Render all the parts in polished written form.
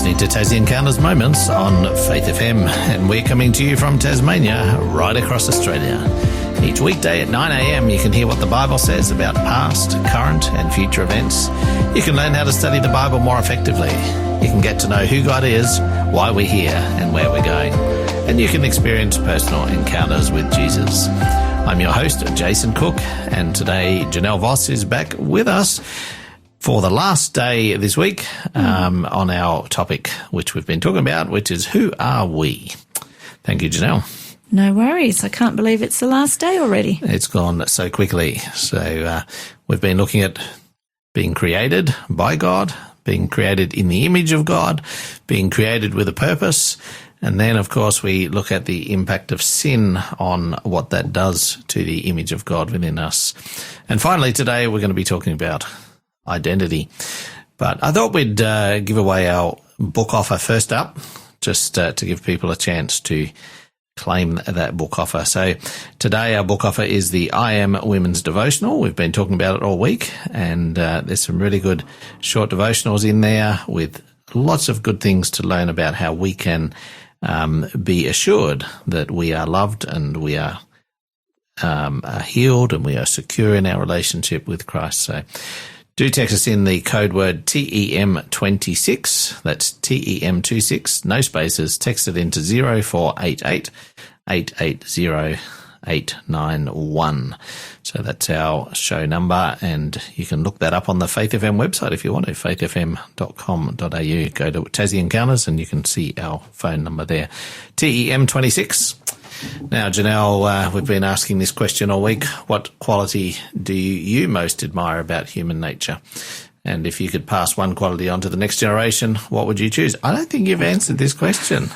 listening to Tassie Encounters Moments on Faith FM, and we're coming to you from Tasmania, right across Australia. Each weekday at 9 a.m. you can hear what the Bible says about past, current and future events. You can learn how to study the Bible more effectively. You can get to know who God is, why we're here and where we're going. And you can experience personal encounters with Jesus. I'm your host, Jason Cook, and today Janelle Voss is back with us for the last day this week on our topic, which we've been talking about, which is who are we? Thank you, Janelle. No worries. I can't believe it's the last day already. It's gone so quickly. So we've been looking at being created by God, being created in the image of God, being created with a purpose. And then, of course, we look at the impact of sin on what that does to the image of God within us. And finally, today we're going to be talking about identity. But I thought we'd give away our book offer first up, just to give people a chance to claim that book offer. So today our book offer is the I Am Women's Devotional. We've been talking about it all week, and there's some really good short devotionals in there with lots of good things to learn about how we can be assured that we are loved and we are healed and we are secure in our relationship with Christ. So do text us in the code word TEM26. That's TEM26, no spaces. Text it into 0488 880 891. So that's our show number, and you can look that up on the Faith FM website if you want to, faithfm.com.au. Go to Tassie Encounters and you can see our phone number there, TEM26. Now, Janelle, we've been asking this question all week. What quality do you most admire about human nature? And if you could pass one quality on to the next generation, what would you choose? I don't think you've answered this question.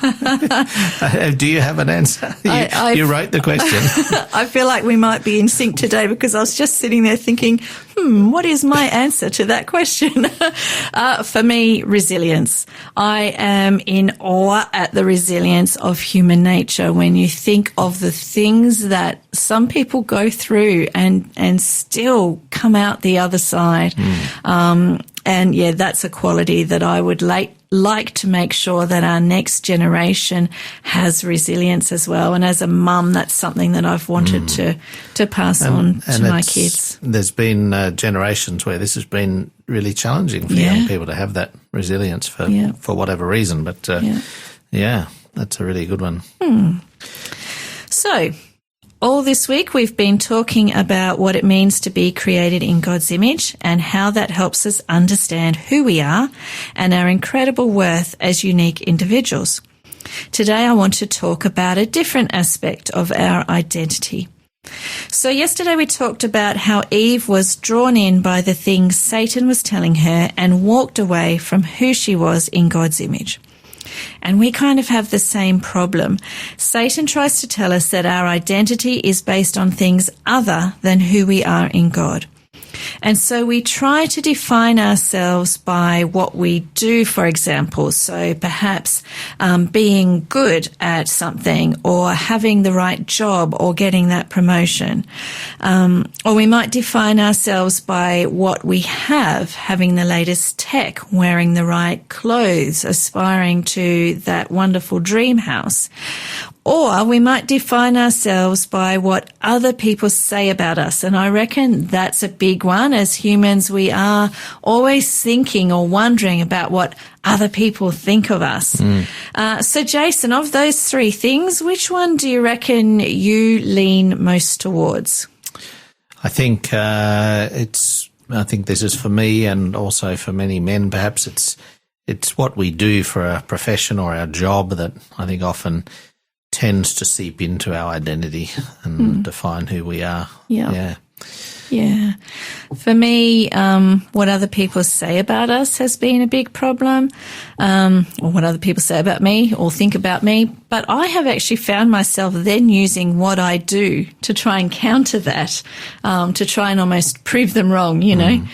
Do you have an answer? You wrote the question. I feel like we might be in sync today because I was just sitting there thinking, what is my answer to that question? For me, resilience. I am in awe at the resilience of human nature when you think of the things that some people go through and still come out the other side. And yeah, that's a quality that I would like to make sure that our next generation has resilience as well. And as a mum, that's something that I've wanted to pass on to my kids. There's been generations where this has been really challenging for young people to have that resilience for whatever reason. But that's a really good one. So, all this week we've been talking about what it means to be created in God's image and how that helps us understand who we are and our incredible worth as unique individuals. Today I want to talk about a different aspect of our identity. So yesterday we talked about how Eve was drawn in by the things Satan was telling her and walked away from who she was in God's image. And we kind of have the same problem. Satan tries to tell us that our identity is based on things other than who we are in God. And so we try to define ourselves by what we do, for example. So perhaps being good at something or having the right job or getting that promotion. Or we might define ourselves by what we have, having the latest tech, wearing the right clothes, aspiring to that wonderful dream house. Or we might define ourselves by what other people say about us. And I reckon that's a big one. As humans, we are always thinking or wondering about what other people think of us. So, Jason, of those three things, which one do you reckon you lean most towards? I think this is for me and also for many men. Perhaps it's what we do for a profession or our job that I think often tends to seep into our identity and define who we are. Yeah. For me, what other people say about us has been a big problem, or what other people say about me or think about me. But I have actually found myself then using what I do to try and counter that, to try and almost prove them wrong, you know.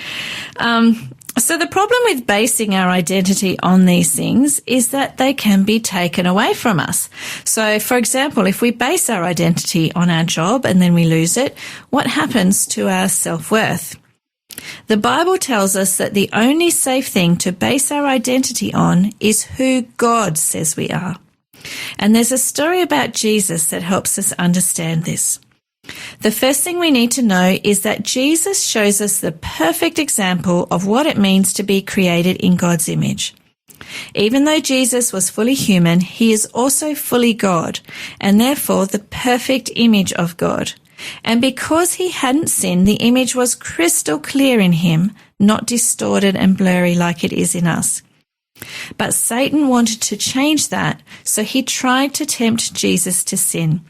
So the problem with basing our identity on these things is that they can be taken away from us. So, for example, if we base our identity on our job and then we lose it, what happens to our self-worth? The Bible tells us that the only safe thing to base our identity on is who God says we are. And there's a story about Jesus that helps us understand this. The first thing we need to know is that Jesus shows us the perfect example of what it means to be created in God's image. Even though Jesus was fully human, he is also fully God, and therefore the perfect image of God. And because he hadn't sinned, the image was crystal clear in him, not distorted and blurry like it is in us. But Satan wanted to change that, so he tried to tempt Jesus to sin.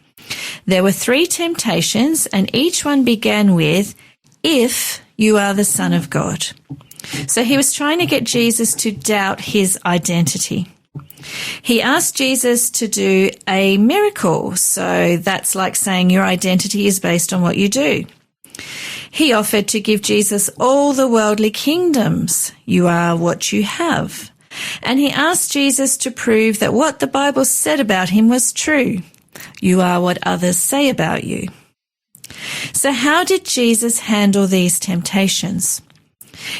There were 3 temptations, and each one began with, "If you are the Son of God." So he was trying to get Jesus to doubt his identity. He asked Jesus to do a miracle, so that's like saying your identity is based on what you do. He offered to give Jesus all the worldly kingdoms. You are what you have. And he asked Jesus to prove that what the Bible said about him was true. You are what others say about you. So how did Jesus handle these temptations?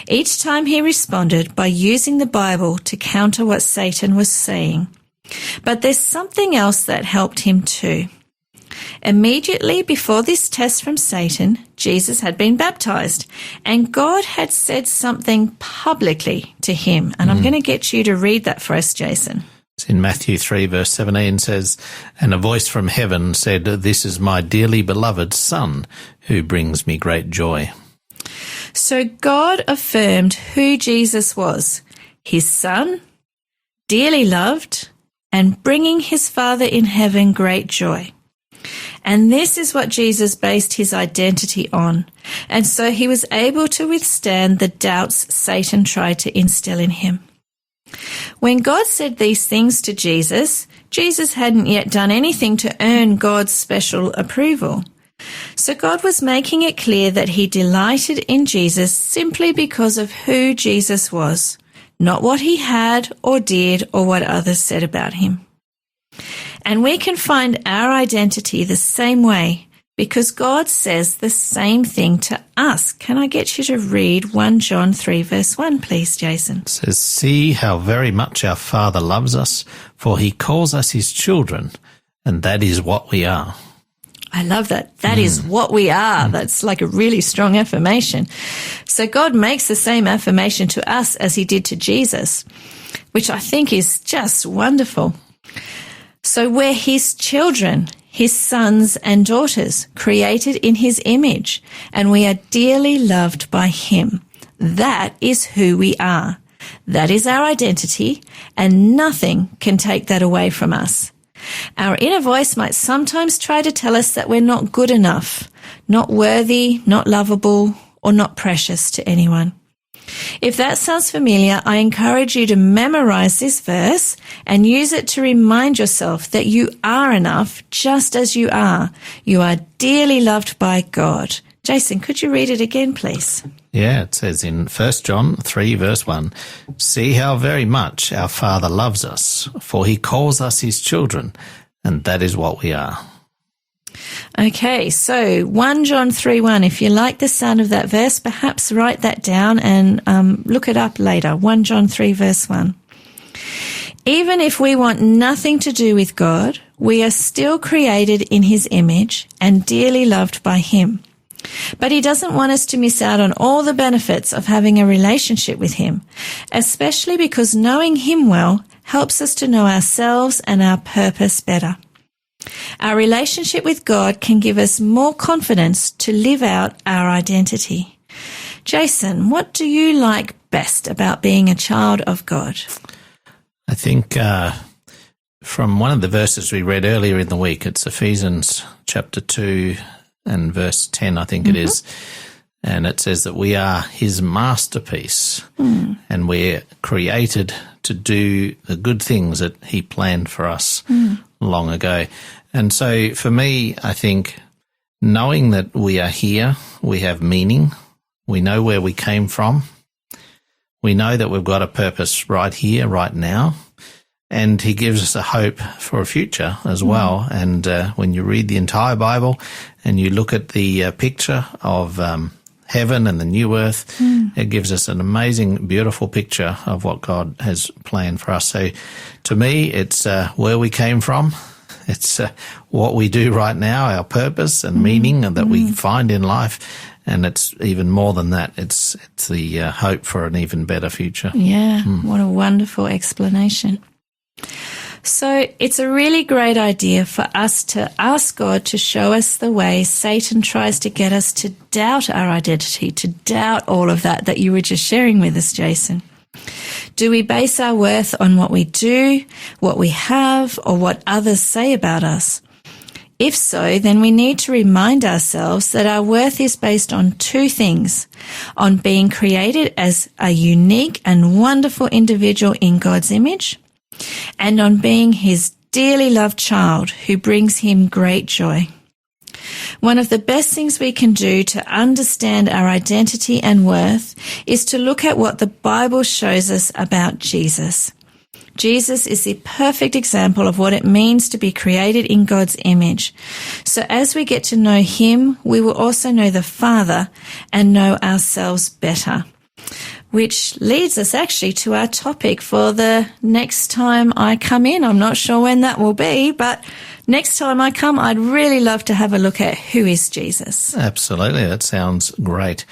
Each time he responded by using the Bible to counter what Satan was saying. But there's something else that helped him too. Immediately before this test from Satan, Jesus had been baptized, and God had said something publicly to him. And I'm going to get you to read that for us, Jason. It's in Matthew 3, verse 17 says, "And a voice from heaven said, 'This is my dearly beloved Son, who brings me great joy.'" So God affirmed who Jesus was, his Son, dearly loved, and bringing his Father in heaven great joy. And this is what Jesus based his identity on. And so he was able to withstand the doubts Satan tried to instill in him. When God said these things to Jesus, Jesus hadn't yet done anything to earn God's special approval. So God was making it clear that he delighted in Jesus simply because of who Jesus was, not what he had or did or what others said about him. And we can find our identity the same way because God says the same thing to us. Can I get you to read 1 John 3 verse 1, please, Jason? It says, "See how very much our Father loves us, for he calls us his children, and that is what we are." I love that. That is what we are. That's like a really strong affirmation. So God makes the same affirmation to us as he did to Jesus, which I think is just wonderful. So we're his children, his sons and daughters, created in his image, and we are dearly loved by him. That is who we are. That is our identity, and nothing can take that away from us. Our inner voice might sometimes try to tell us that we're not good enough, not worthy, not lovable, or not precious to anyone. If that sounds familiar, I encourage you to memorize this verse and use it to remind yourself that you are enough just as you are. You are dearly loved by God. Jason, could you read it again, please? Yeah, it says in 1 John 3, verse 1, "See how very much our Father loves us, for he calls us his children, and that is what we are." Okay, so 1 John 3:1. If you like the sound of that verse, perhaps write that down and look it up later. 1 John 3, verse 1. Even if we want nothing to do with God, we are still created in his image and dearly loved by him. But he doesn't want us to miss out on all the benefits of having a relationship with him, especially because knowing him well helps us to know ourselves and our purpose better. Our relationship with God can give us more confidence to live out our identity. Jason, what do you like best about being a child of God? I think from one of the verses we read earlier in the week, it's Ephesians chapter 2 and verse 10, I think it is. And it says that we are his masterpiece and we're created to do the good things that he planned for us long ago. And so for me, I think knowing that we are here, we have meaning, we know where we came from, we know that we've got a purpose right here, right now, and he gives us a hope for a future as well. And when you read the entire Bible and you look at the picture of heaven and the new earth. It gives us an amazing, beautiful picture of what God has planned for us. So to me, it's where we came from. It's what we do right now, our purpose and meaning that we find in life. And it's even more than that. It's the hope for an even better future. Yeah, what a wonderful explanation. So it's a really great idea for us to ask God to show us the way Satan tries to get us to doubt our identity, to doubt all of that you were just sharing with us, Jason. Do we base our worth on what we do, what we have, or what others say about us? If so, then we need to remind ourselves that our worth is based on two things: on being created as a unique and wonderful individual in God's image, and on being his dearly loved child who brings him great joy. One of the best things we can do to understand our identity and worth is to look at what the Bible shows us about Jesus. Jesus is the perfect example of what it means to be created in God's image. So as we get to know him, we will also know the Father and know ourselves better. Which leads us actually to our topic for the next time I come in. I'm not sure when that will be, but next time I come, I'd really love to have a look at who is Jesus. Absolutely. That sounds great.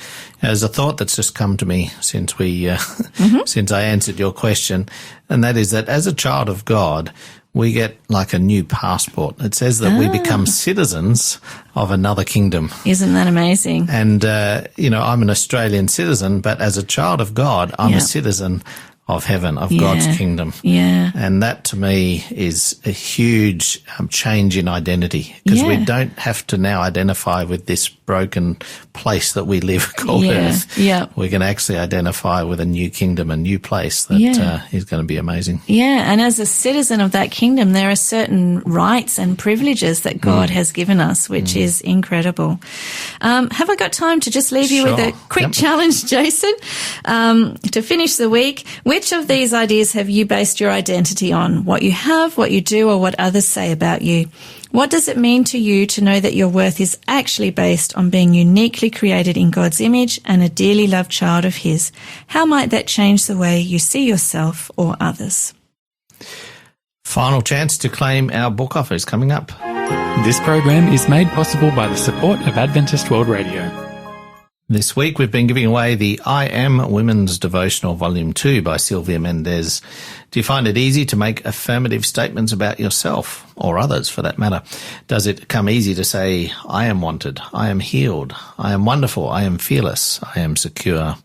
There's a thought that's just come to me since since I answered your question, and that is that as a child of God, we get like a new passport. It says that we become citizens of another kingdom. Isn't that amazing? And, I'm an Australian citizen, but as a child of God, I'm a citizen of heaven, of God's kingdom. Yeah. And that to me is a huge change in identity, because we don't have to now identify with this broken place that we live called Earth. Yeah. We can actually identify with a new kingdom, a new place that is going to be amazing. Yeah. And as a citizen of that kingdom, there are certain rights and privileges that God has given us, which is incredible. Have I got time to just leave you with a quick challenge, Jason, to finish the week? Which of these ideas have you based your identity on? What you have, what you do, or what others say about you? What does it mean to you to know that your worth is actually based on being uniquely created in God's image and a dearly loved child of his? How might that change the way you see yourself or others? Final chance to claim our book offer is coming up. This program is made possible by the support of Adventist World Radio. This week we've been giving away the I Am Women's Devotional Volume 2 by Sylvia Mendez. Do you find it easy to make affirmative statements about yourself, or others for that matter? Does it come easy to say, I am wanted, I am healed, I am wonderful, I am fearless, I am secure?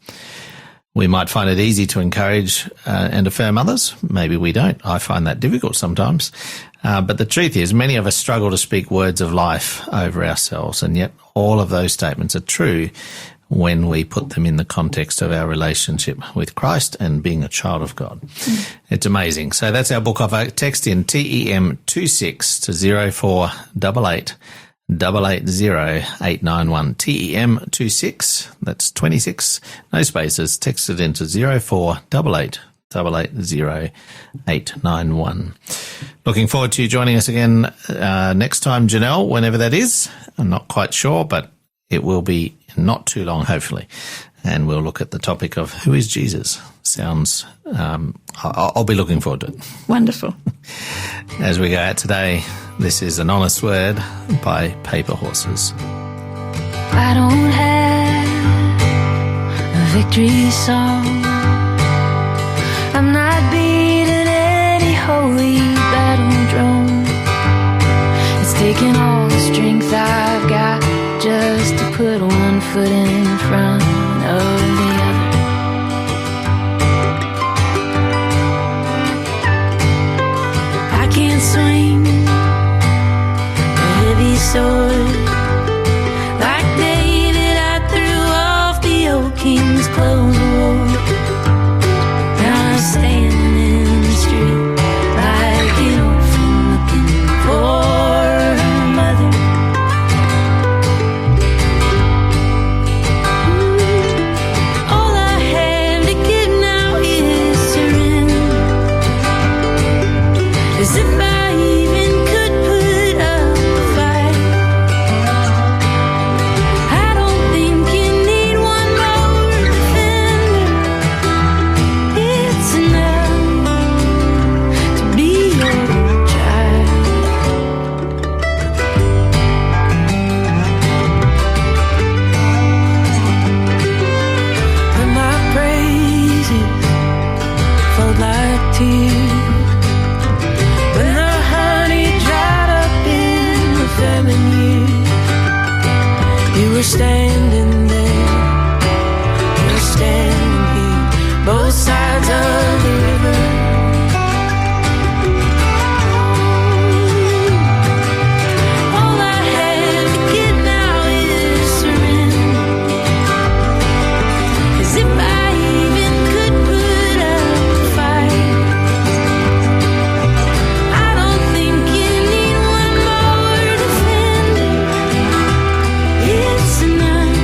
We might find it easy to encourage and affirm others. Maybe we don't. I find that difficult sometimes. But the truth is, many of us struggle to speak words of life over ourselves, and yet all of those statements are true when we put them in the context of our relationship with Christ and being a child of God. It's amazing. So that's our book offer. Text in TEM26 to 0488 880 891. TEM26, that's 26, no spaces. Text it into 0488 880 891. Looking forward to you joining us again next time, Janelle, whenever that is. I'm not quite sure, but it will be not too long, hopefully. And we'll look at the topic of who is Jesus. Sounds, I'll be looking forward to it. Wonderful. As we go out today, this is An Honest Word by Paper Horses. I don't have a victory song. I'm not beating any holy battle drum. It's taking all the strength I've got just to put one foot in front of the other. I can't swing a heavy sword like David. I threw off the old king's clothes of war. both sides of the river. All I have to get now is surrender. 'Cause if I even could put up a fight, I don't think you need one more defender. It's enough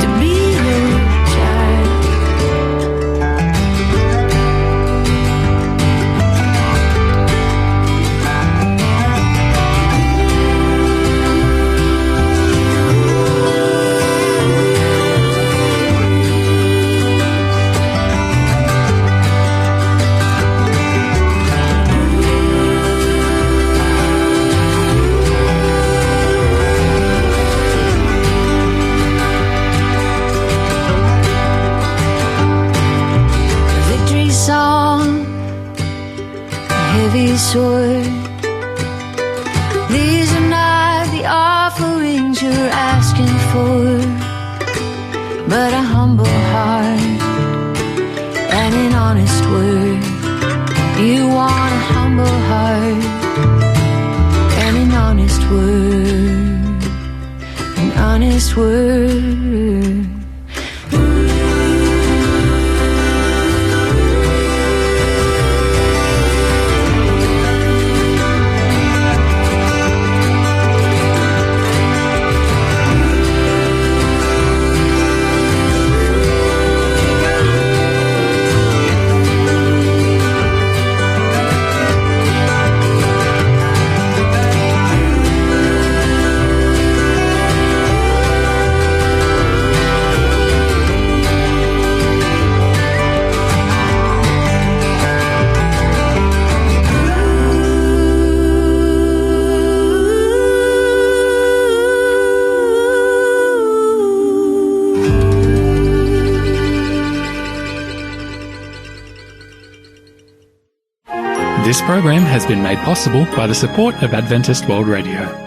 to be your child. A victory song, a heavy sword. These are not the offerings you're asking for, but a humble heart and an honest word. You want a humble heart and an honest word, an honest word. This program has been made possible by the support of Adventist World Radio.